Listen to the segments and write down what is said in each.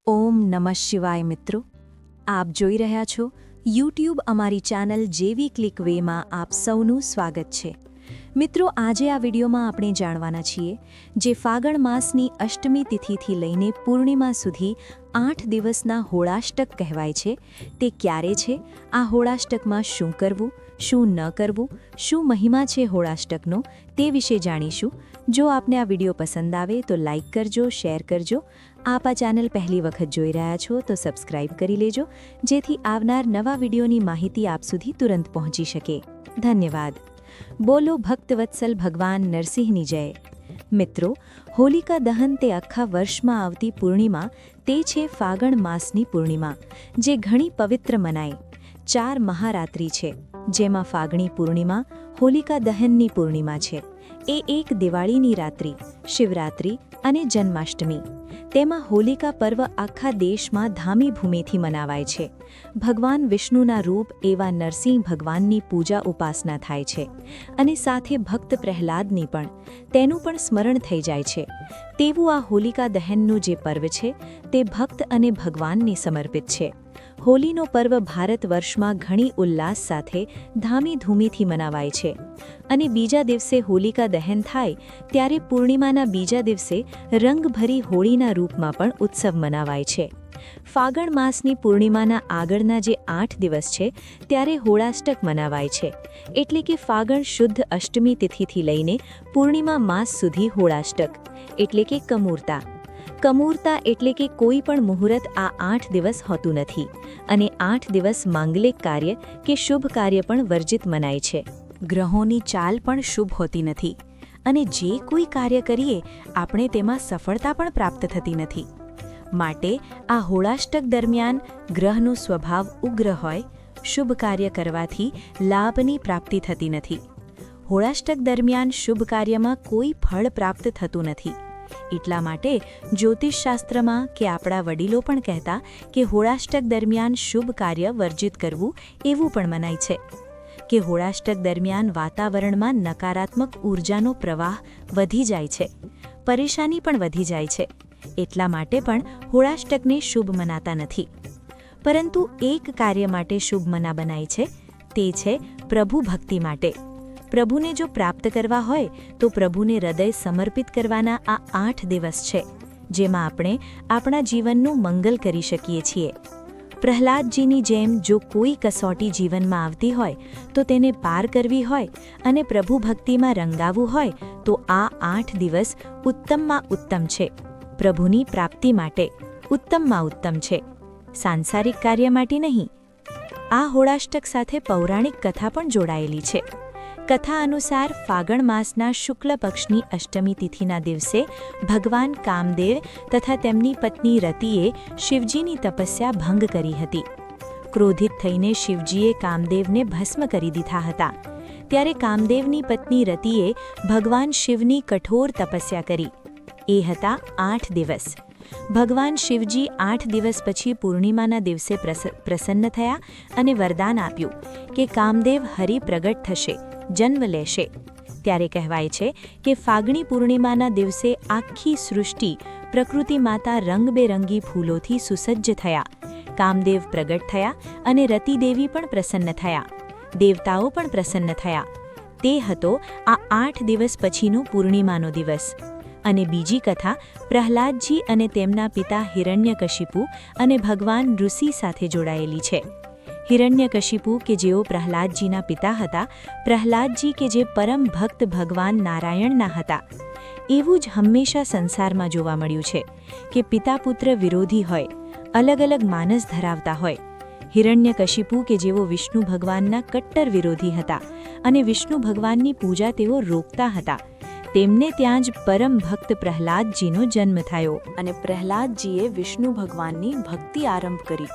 ઓમ નમઃ શિવાય મિત્રો, આપ જોઈ રહ્યા છો યુટ્યુબ અમારી ચેનલ જેવી ક્લિક વેમાં આપ સૌનું સ્વાગત છે. મિત્રો, આજે આ વિડીયોમાં આપણે જાણવાના છીએ જે ફાગણ માસની અષ્ટમી તિથિથી લઈને પૂર્ણિમા સુધી 8 દિવસના હોળાષ્ટક કહેવાય છે તે ક્યારે છે, આ હોળાષ્ટકમાં શું કરવું, શું ન કરવું, શું મહિમા છે હોળાષ્ટકનો તે વિશે જાણીશું. જો આપને આ વિડીયો પસંદ આવે તો લાઇક કરજો, શેર કરજો. આપ આ ચેનલ પહેલી વખત જોઈ રહ્યા છો તો સબસ્ક્રાઇબ કરી લેજો, જેથી આવનાર નવા વિડીયોની માહિતી આપ સુધી તુરંત પહોંચી શકે. ધન્યવાદ. બોલો ભક્તવત્સલ ભગવાન નરસિંહની જય. મિત્રો, હોલિકા દહન તે આખા વર્ષમાં આવતી પૂર્ણિમા તે છે ફાગણ માસની પૂર્ણિમા, જે ઘણી પવિત્ર મનાય. 4 મહારાત્રિ છે, જેમાં ફાગણી પૂર્ણિમા હોલિકા દહનની પૂર્ણિમા છે. એ એક દિવાળીની રાત્રિ, શિવરાત્રિ અને જન્માષ્ટમી. તેમાં હોલિકા પર્વ આખા દેશમાં ધામીભૂમિથી મનાવાય છે. ભગવાન વિષ્ણુના રૂપ એવા નરસિંહ ભગવાનની પૂજા ઉપાસના થાય છે, અને સાથે ભક્ત પ્રહલાદની પણ તેનું પણ સ્મરણ થઈ જાય છે. તેવું આ હોલિકા દહનનું જે પર્વ છે તે ભક્ત અને ભગવાનને સમર્પિત છે. હોલીનો પર્વ ભારત વર્ષમાં ઘણી ઉલ્લાસ સાથે ધામીધૂમીથી મનાવાય છે, અને બીજા દિવસે હોલિકા દહન થાય ત્યારે પૂર્ણિમાના બીજા દિવસે રંગભરી હોળીના રૂપમાં પણ ઉત્સવ મનાવાય છે. ફાગણ માસની પૂર્ણિમાના આગળના જે 8 દિવસ છે ત્યારે હોળાષ્ટક મનાવાય છે, એટલે કે ફાગણ શુદ્ધ અષ્ટમી તિથિથી લઈને પૂર્ણિમા માસ સુધી હોળાષ્ટક, એટલે કે કમૂરતા. કમૂરતા એટલે કે કોઈ પણ મુહૂર્ત આ 8 દિવસ હોતું નથી, અને 8 દિવસ માંગલિક કાર્ય કે શુભ કાર્ય પણ વર્જિત મનાય છે. ગ્રહોની ચાલ પણ શુભ હોતી નથી, અને જે કોઈ કાર્ય કરીએ આપણે તેમાં સફળતા પણ પ્રાપ્ત થતી નથી. માટે આ હોળાષ્ટક દરમિયાન ગ્રહનો સ્વભાવ ઉગ્ર હોય, શુભ કાર્ય કરવાથી લાભની પ્રાપ્તિ થતી નથી. હોળાષ્ટક દરમિયાન શુભ કાર્યમાં કોઈ ફળ પ્રાપ્ત થતું નથી. એટલા માટે જ્યોતિષશાસ્ત્રમાં કે આપણા વડીલો પણ કહેતા કે હોળાષ્ટક દરમિયાન શુભ કાર્ય વર્જિત કરવું એવું પણ મનાય છે, કે હોળાષ્ટક દરમિયાન વાતાવરણમાં નકારાત્મક ઊર્જાનો પ્રવાહ વધી જાય છે, પરેશાની પણ વધી જાય છે. એટલા માટે પણ હોળાષ્ટકને શુભ મનાતા નથી. પરંતુ એક કાર્ય માટે શુભ મનાય છે, તે છે પ્રભુ ભક્તિ માટે. પ્રભુને જો પ્રાપ્ત કરવા હોય તો પ્રભુને હૃદય સમર્પિત કરવાના આ 8 દિવસ છે, જેમાં આપણે આપણા જીવનનું મંગલ કરી શકીએ છીએ. પ્રહલાદજીની જેમ જો કોઈ કસોટી જીવનમાં આવતી હોય તો તેને પાર કરવી હોય અને પ્રભુ ભક્તિમાં રંગાવવું હોય તો આ 8 દિવસ ઉત્તમમાં ઉત્તમ છે. પ્રભુની પ્રાપ્તિ માટે ઉત્તમમાં ઉત્તમ છે, સાંસારિક કાર્ય માટે નહીં. આ હોળાષ્ટક સાથે પૌરાણિક કથા પણ જોડાયેલી છે. કથા અનુસાર ફાગણ માસના શુક્લ પક્ષની અષ્ટમી તિથિના દિવસે ભગવાન કામદેવ તથા તેમની પત્ની રતિએ શિવજીની તપસ્યા ભંગ કરી હતી. ક્રોધિત થઈને શિવજીએ કામદેવને ભસ્મ કરી દીધા હતા. ત્યારે કામદેવની પત્ની રતિએ ભગવાન શિવની કઠોર તપસ્યા કરી. એ હતા 8 દિવસ. ભગવાન શિવજી 8 દિવસ પછી પૂર્ણિમાના દિવસે પ્રસન્ન થયા અને વરદાન આપ્યું કે કામદેવ હરિ પ્રગટ થશે, જન્મ લેશે. ત્યારે કહેવાય છે કે ફાગણી પૂર્ણિમાના દિવસે આખી સૃષ્ટિ પ્રકૃતિ માતા રંગબેરંગી ફૂલોથી સુસજ્જ થયા. કામદેવ પ્રગટ થયા અને રતિદેવી પણ પ્રસન્ન થયા. દેવતાઓ પણ પ્રસન્ન થયા. તે હતો આ 8 દિવસ પછીનો પૂર્ણિમાનો દિવસ. અને બીજી કથા પ્રહલાદજી અને તેમના પિતા હિરણ્યકશિપુ અને ભગવાન ઋષિ સાથે જોડાયેલી છે. હિરણ્યકશિપુ કે જેઓ પ્રહલાદજીના પિતા હતા, પ્રહલાદજી કે જે પરમ ભક્ત ભગવાન નારાયણના હતા. એવું જ હંમેશા સંસારમાં જોવા મળ્યું છે કે પિતા પુત્ર વિરોધી હોય, અલગ અલગ માનસ ધરાવતા હોય. હિરણ્યકશિપુ કે જેઓ વિષ્ણુ ભગવાનના કટ્ટર વિરોધી હતા, અને વિષ્ણુ ભગવાનની પૂજા તેઓ રોકતા હતા. તેમને ત્યાં જ પરમ ભક્ત પ્રહલાદજીનો જન્મ થયો, અને પ્રહલાદજીએ વિષ્ણુ ભગવાનની ભક્તિ આરંભ કરી.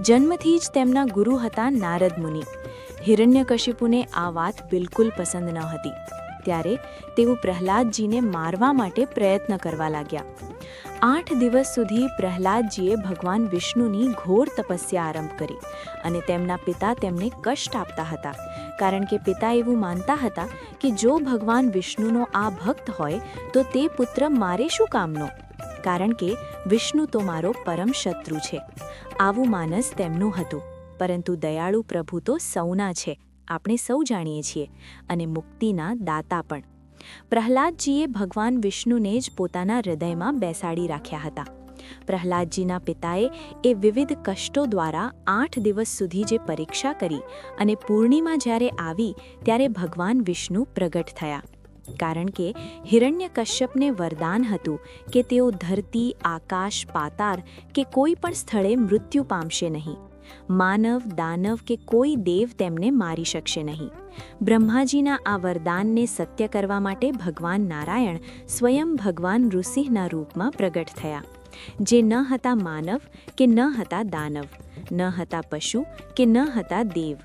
જન્મથી જ તેમના ગુરુ હતા નારદ મુનિ. હિરણ્યકશિપુને આ વાત બિલકુલ પસંદ ન હતી. ત્યારે તેઓ પ્રહલાદજીને મારવા માટે પ્રયત્ન કરવા લાગ્યા. 8 દિવસ સુધી પ્રહલાદજીએ ભગવાન વિષ્ણુની ઘોર તપસ્યા આરંભ કરી, અને તેમના પિતા તેમને કષ્ટ આપતા હતા, કારણ કે પિતા એવું માનતા હતા કે જો ભગવાન વિષ્ણુનો આ ભક્ત હોય તો તે પુત્ર મારે શું કામનો. કારણ કે વિષ્ણુ તો મારો પરમ શત્રુ છે. આવું માનસ તેમનું હતું. પરંતુ દયાળુ પ્રભુ તો સૌના છે, આપણે સૌ જાણીએ છીએ, અને મુક્તિના દાતા પણ. પ્રહલાદજીએ ભગવાન વિષ્ણુને જ પોતાના હૃદયમાં બેસાડી રાખ્યા હતા. પ્રહલાદજીના પિતાએ એ વિવિધ કષ્ટો દ્વારા 8 દિવસ સુધી જે પરીક્ષા કરી અને પૂર્ણિમા જ્યારે આવી ત્યારે ભગવાન વિષ્ણુ પ્રગટ થયા. કારણ કે હિરણ્યકશ્યપને વરદાન હતું કે તેઓ ધરતી, આકાશ, પાતાળ કે કોઈ પણ સ્થળે મૃત્યુ પામશે નહીં. માનવ, દાનવ કે કોઈ દેવ તેમને મારી શકશે નહીં. બ્રહ્માજીના આ વરદાનને સત્ય કરવા માટે ભગવાન નારાયણ સ્વયં ભગવાન નૃસિંહના રૂપમાં પ્રગટ થયા, જે ન હતા માનવ કે ન હતા દાનવ, ન હતા પશુ કે ન હતા દેવ.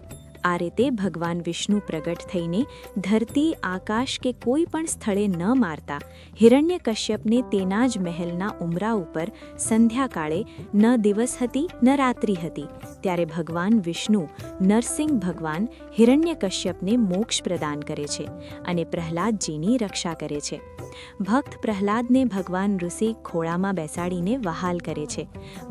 આ રીતે ભગવાન વિષ્ણુ પ્રગટ થઈને ધરતી, આકાશ કે કોઈ પણ સ્થળે ન મારતા હિરણ્યકશ્યપને તેના જ મહેલના ઉંબરા ઉપર સંધ્યાકાળે ન દિવસ હતી ન રાત્રિ હતી ત્યારે ભગવાન વિષ્ણુ નરસિંહ ભગવાન હિરણ્યકશ્યપને મોક્ષ પ્રદાન કરે છે અને પ્રહલાદજીની રક્ષા કરે છે. ભક્ત પ્રહલાદને ભગવાન ઋષિ ખોળામાં બેસાડીને વહાલ કરે છે,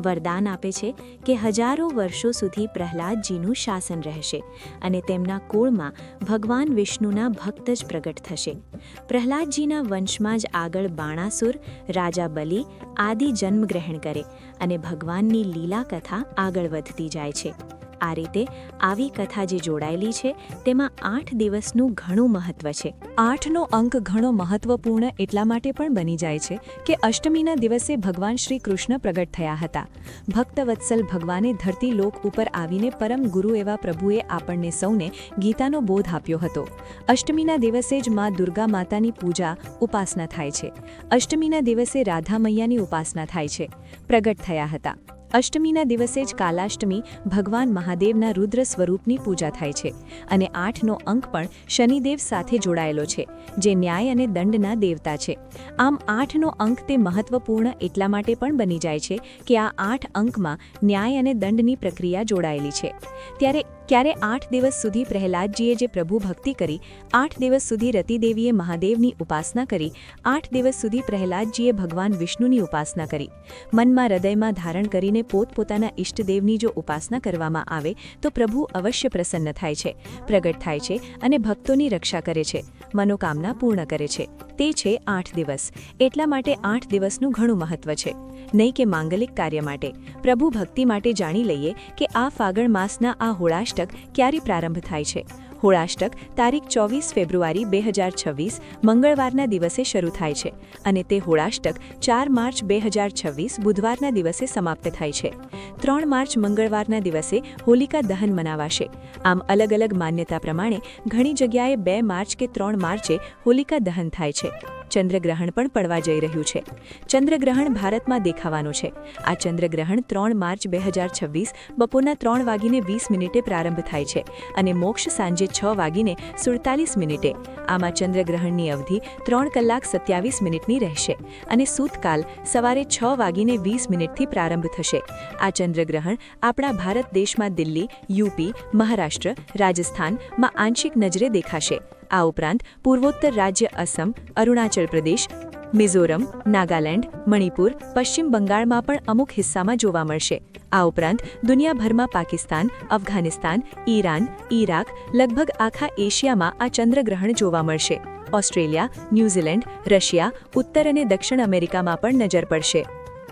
વરદાન આપે છે કે હજારો વર્ષો સુધી પ્રહલાદજીનું શાસન રહેશે અને તેમના કુળમાં ભગવાન વિષ્ણુના ભક્ત જ પ્રગટ થશે. પ્રહલાદજીના વંશમાં જ આગળ બાણાસુર, રાજા બલિ આદિ જન્મગ્રહણ કરે અને ભગવાનની લીલા કથા આગળ વધતી જાય છે. આ રીતે આવી કથા જે જોડાયેલી છે તેમાં 8 દિવસનું ઘણું મહત્વ છે. 8નો અંક ઘણો મહત્વપૂર્ણ એટલા માટે પણ બની જાય છે કે અષ્ટમીના દિવસે ભગવાન શ્રી કૃષ્ણ પ્રગટ થયા હતા. ભક્તવત્સલ ભગવાને ધરતી લોક ઉપર આવીને પરમ ગુરુ એવા પ્રભુએ આપણને સૌને ગીતાનો બોધ આપ્યો હતો. અષ્ટમીના દિવસે જ માં દુર્ગા માતાની પૂજા, ઉપાસના થાય છે. અષ્ટમીના દિવસે રાધા મૈયાની ઉપાસના થાય છે. પ્રગટ થયા હતા. અષ્ટમીના દિવસે જ કાલાષ્ટમી ભગવાન મહાદેવના રુદ્ર સ્વરૂપની પૂજા થાય છે અને 8નો અંક પણ શનિદેવ સાથે જોડાયેલો છે, જે ન્યાય અને દંડના દેવતા છે. આમ 8નો અંક તે મહત્વપૂર્ણ એટલા માટે પણ બની જાય છે કે આ 8 અંકમાં ન્યાય અને દંડની પ્રક્રિયા જોડાયેલી છે. ત્યારે 8 દિવસ સુધી પ્રહલાદજીએ જે પ્રભુ ભક્તિ કરી, 8 દિવસ સુધી રતિદેવીએ મહાદેવની ઉપાસના કરી, 8 દિવસ સુધી પ્રહલાદજીએ ભગવાન વિષ્ણુની ઉપાસના કરી. મનમાં હૃદયમાં ધારણ કરીને પોતપોતાના ઇષ્ટદેવની જો ઉપાસના કરવામાં આવે તો પ્રભુ અવશ્ય પ્રસન્ન થાય છે, પ્રગટ થાય છે અને ભક્તોની રક્ષા કરે છે, મનોકામના પૂર્ણ કરે છે. તે છે 8 દિવસ. એટલા માટે 8 દિવસનું ઘણું મહત્વ છે. નહીં કે માંગલિક કાર્ય માટે, પ્રભુ ભક્તિ માટે જાણી લઈએ કે આ ફાગણ માસના આ હોળાષ્ટક ક્યારે પ્રારંભ થાય છે. હોળાષ્ટક તારીખ 24 ફેબ્રુઆરી 2026 મંગળવારના દિવસે શરૂ થાય છે અને તે હોળાષ્ટક 4 માર્ચ 2026 બુધવારના દિવસે સમાપ્ત થાય છે. 3 માર્ચ મંગળવારના દિવસે હોલિકા દહન મનાવાશે. આમ અલગ અલગ માન્યતા પ્રમાણે ઘણી જગ્યાએ 2 માર્ચ કે 3 માર્ચે હોલિકા દહન થાય છે. ચંદ્રગ્રહણ પણ પડવા જઈ રહ્યું છે. ચંદ્રગ્રહણ ભારતમાં દેખાવાનું છે. આ ચંદ્રગ્રહણ 3 માર્ચ 2026 બપોરના 3:20 પ્રારંભ થાય છે અને મોક્ષ સાંજે 6:47. આમાં ચંદ્રગ્રહણની અવધિ 3 કલાક 27 મિનિટની રહેશે અને સૂતકાલ સવારે 6:20 થી પ્રારંભ થશે. આ ચંદ્રગ્રહણ આપણા ભારત દેશમાં દિલ્હી, યુપી, મહારાષ્ટ્ર, રાજસ્થાનમાં આંશિક નજરે દેખાશે. આ ઉપરાંત પૂર્વોત્તર રાજ્ય અસમ, અરુણાચલ પ્રદેશ, મિઝોરમ, નાગાલેન્ડ, મણિપુર, પશ્ચિમ બંગાળમાં પણ અમુક હિસ્સામાં જોવા મળશે. આ ઉપરાંત દુનિયાભરમાં પાકિસ્તાન, અફઘાનિસ્તાન, ઈરાન, ઈરાક, લગભગ આખા એશિયામાં આ ચંદ્રગ્રહણ જોવા મળશે. ઓસ્ટ્રેલિયા, ન્યૂઝીલેન્ડ, રશિયા, ઉત્તર અને દક્ષિણ અમેરિકામાં પણ નજર પડશે.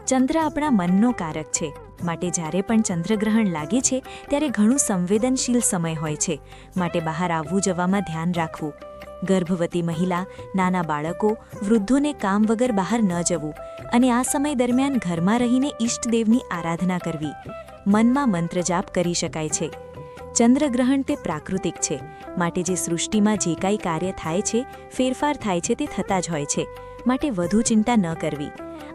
ચંદ્ર આપણા મનનો કારક છે, માટે જ્યારે પણ ચંદ્રગ્રહણ લાગે છે ત્યારે ઘણું સંવેદનશીલ સમય હોય છે, માટે બહાર આવવું જવામાં ધ્યાન રાખવું. ગર્ભવતી મહિલા, નાના બાળકો, વૃદ્ધોને કામ વગર બહાર ન જવું અને આ સમય દરમિયાન ઘરમાં રહીને ઈષ્ટદેવની આરાધના કરવી. મનમાં મંત્રજાપ કરી શકાય છે. ચંદ્રગ્રહણ તે પ્રાકૃતિક છે, માટે જે સૃષ્ટિમાં જે કાંઈ કાર્ય થાય છે, ફેરફાર થાય છે તે થતા જ હોય છે, માટે વધુ ચિંતા ન કરવી.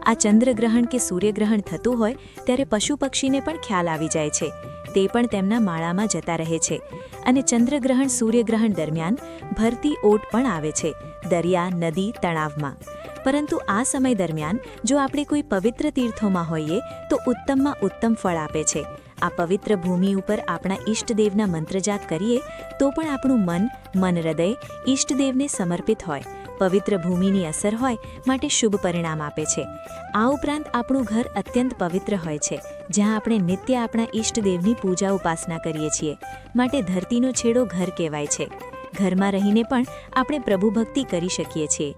આ ચંદ્રગ્રહણ કે સૂર્યગ્રહણ થતું હોય ત્યારે પશુ પક્ષીને પણ ખ્યાલ આવી જાય છે, તે પણ તેમના માળામાં જતા રહે છે અને ચંદ્રગ્રહણ સૂર્યગ્રહણ દરમિયાન ભરતી ઓટ પણ આવે છે, દરિયા, નદી, તળાવમાં. પરંતુ આ સમય દરમિયાન જો આપણે કોઈ પવિત્ર તીર્થોમાં હોઈએ તો ઉત્તમમાં ઉત્તમ ફળ આપે છે. આ પવિત્ર ભૂમિ ઉપર આપણા ઈષ્ટદેવના મંત્રજાપ કરીએ તો પણ આપણું મન હૃદય ઈષ્ટદેવને સમર્પિત હોય, પવિત્ર ભૂમિની અસર હોય માટે શુભ પરિણામ આપે છે. આ ઉપરાંત આપણું ઘર અત્યંત પવિત્ર હોય છે, જ્યાં આપણે નિત્ય આપણા ઈષ્ટદેવની પૂજા ઉપાસના કરીએ છીએ, માટે ધરતીનો છેડો ઘર કહેવાય છે. ઘરમાં રહીને પણ આપણે પ્રભુ ભક્તિ કરી શકીએ છીએ.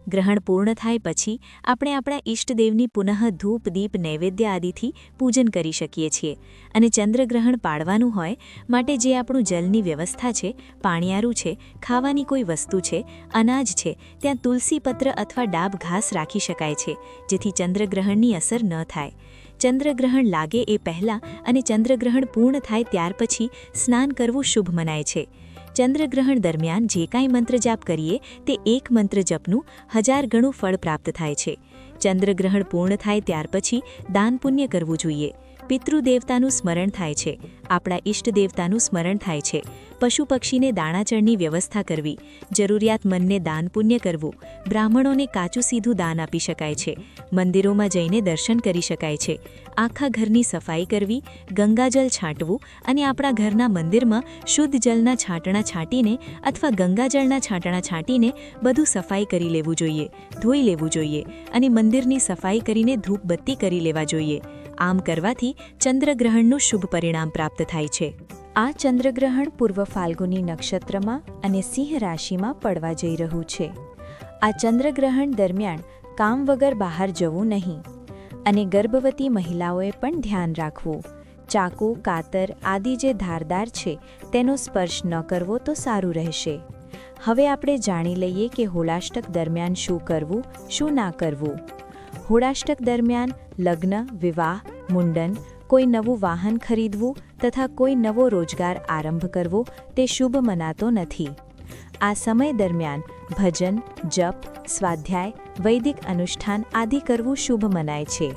ગ્રહણ પૂર્ણ થાય પછી આપણે આપણા ઈષ્ટદેવની પુનઃ ધૂપ દીપ નૈવેદ્ય આદિથી પૂજન કરી શકીએ છીએ. અને ચંદ્રગ્રહણ પાળવાનું હોય માટે જે આપણું જલની વ્યવસ્થા છે, પાણિયારું છે, ખાવાની કોઈ વસ્તુ છે, અનાજ છે, ત્યાં તુલસીપત્ર અથવા ડાબ ઘાસ રાખી શકાય છે, જેથી ચંદ્રગ્રહણની અસર ન થાય. ચંદ્રગ્રહણ લાગે એ પહેલાં અને ચંદ્રગ્રહણ પૂર્ણ થાય ત્યાર પછી સ્નાન કરવું શુભ મનાય છે. ચંદ્રગ્રહણ દરમિયાન જે કાંઈ મંત્ર જાપ કરીએ તે એક મંત્ર જપનું 1000 ગણું ફળ પ્રાપ્ત થાય છે. ચંદ્રગ્રહણ પૂર્ણ થાય ત્યાર પછી દાન પુણ્ય કરવું જોઈએ. પિતૃદેવતાનું સ્મરણ થાય છે, આપણા ઈષ્ટદેવતાનું સ્મરણ થાય છે, પશુ પક્ષીને દાણાચળની વ્યવસ્થા કરવી, જરૂરિયાતમંદને દાન પુણ્ય કરવું, બ્રાહ્મણોને કાચું સીધું દાન આપી શકાય છે, મંદિરોમાં જઈને દર્શન કરી શકાય છે, આખા ઘરની સફાઈ કરવી, ગંગાજળ છાંટવું અને આપણા ઘરના મંદિરમાં શુદ્ધ જલના છાંટણા છાંટીને અથવા ગંગાજળના છાંટણા છાંટીને બધું સફાઈ કરી લેવું જોઈએ, ધોઈ લેવું જોઈએ અને મંદિરની સફાઈ કરીને ધૂપબત્તી કરી લેવા જોઈએ. આમ કરવાથી ચંદ્રગ્રહણનું શુભ પરિણામ પ્રાપ્ત થાય છે. આ ચંદ્રગ્રહણ પૂર્વ ફાલ્ગુની નક્ષત્રમાં અને સિંહ રાશિમાં પડવા જઈ રહ્યું છે. આ ચંદ્રગ્રહણ દરમિયાન કામ વગર બહાર જવું નહીં અને ગર્ભવતી મહિલાઓએ પણ ધ્યાન રાખવું. ચાકુ, કાતર આદિ જે ધારદાર છે તેનો સ્પર્શ ન કરવો તો સારું રહેશે. હવે આપણે જાણી લઈએ કે હોળાષ્ટક દરમિયાન શું કરવું, શું ના કરવું. હોળાષ્ટક દરમિયાન લગ્ન, વિવાહ, મુંડન, કોઈ નવું વાહન ખરીદવું તથા કોઈ નવો રોજગાર આરંભ કરવો તે શુભ મનાતો નથી. આ સમય દરમિયાન ભજન, જપ, સ્વાધ્યાય, વૈદિક અનુષ્ઠાન આદિ કરવું શુભ મનાય છે.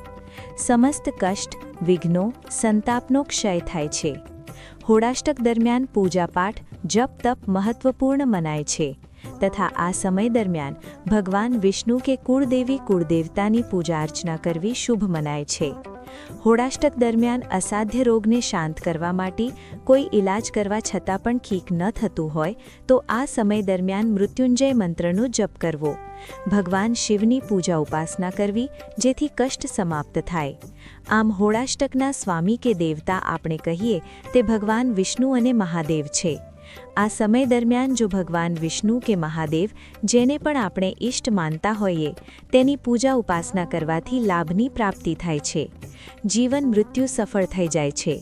સમસ્ત કષ્ટ, વિઘ્નો, સંતાપનો ક્ષય થાય છે. હોળાષ્ટક દરમિયાન પૂજાપાઠ, જપ તપ મહત્વપૂર્ણ મનાય છે તથા આ સમય દરમિયાન ભગવાન વિષ્ણુ કે કુળદેવી કુળદેવતાની પૂજા અર્ચના કરવી શુભ મનાય છે. હોળાષ્ટક દરમિયાન અસાધ્ય રોગને શાંત કરવા માટે કોઈ ઇલાજ કરવા છતાં પણ ઠીક ન થતું હોય તો આ સમય દરમિયાન મૃત્યુંજય મંત્રનો જપ કરવો, ભગવાન શિવની પૂજા ઉપાસના કરવી જેથી કષ્ટ સમાપ્ત થાય. આમ હોળાષ્ટકના સ્વામી કે દેવતા આપણે કહીએ તે ભગવાન વિષ્ણુ અને મહાદેવ છે. આ સમય દરમિયાન જો ભગવાન વિષ્ણુ કે મહાદેવ જેને પણ આપણે ઈષ્ટ માનતા હોઈએ તેની પૂજા ઉપાસના કરવાથી લાભની પ્રાપ્તિ થાય છે. જીવન મૃત્યુ સફળ થઈ જાય છે.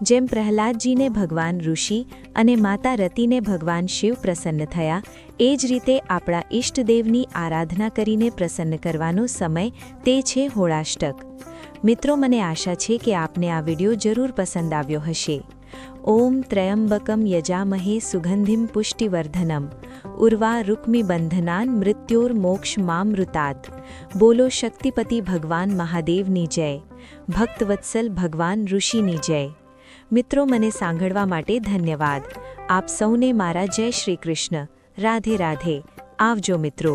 જેમ પ્રહલાદજીને ભગવાન ઋષિ અને માતા રતિને ભગવાન શિવ પ્રસન્ન થયા, એ જ રીતે આપણા ઈષ્ટદેવની આરાધના કરીને પ્રસન્ન કરવાનો સમય તે છે હોળાષ્ટક. મિત્રો, મને આશા છે કે આપને આ વિડીયો જરૂર પસંદ આવ્યો હશે. ઓમ ત્ર્યંબકમ યજામહે સુગંધિમ પુષ્ટિવર્ધનમ ઉર્વા રૂક્મિબંધનાન મૃત્યોર્મોક્ષમામૃતાત. બોલો શક્તિપતિ ભગવાન મહાદેવની જય, ભક્તવત્સલ ભગવાન ઋષિની જય. મિત્રો, મને સાંભળવા માટે ધન્યવાદ. આપ સૌને મારા જય શ્રી કૃષ્ણ. રાધે રાધે. આવજો મિત્રો.